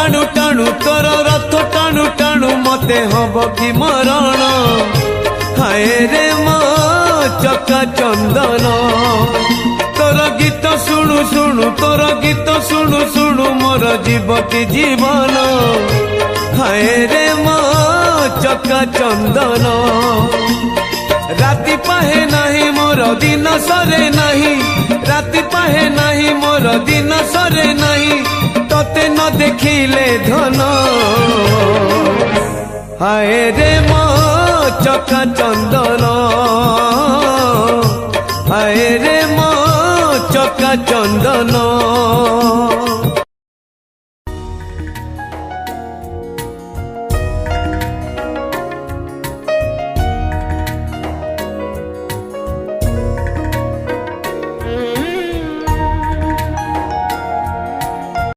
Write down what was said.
टाणु टाणु तोर रथ टाणु टाणु मते हब कि मरण हाय रे मो चका चंदन तोर गीत शुणु शुणु तोर गीत शुणु शुणु मोर जीव कि जीवन हाय रे मो चका चंदन राति पाहे नहीं मोर दिन सरे नहीं राति पाहे नहीं मोर दिन सरे नहीं तोते न देखिले धन हाय रे मो चका चंदन हाय रे मो चका चंदन।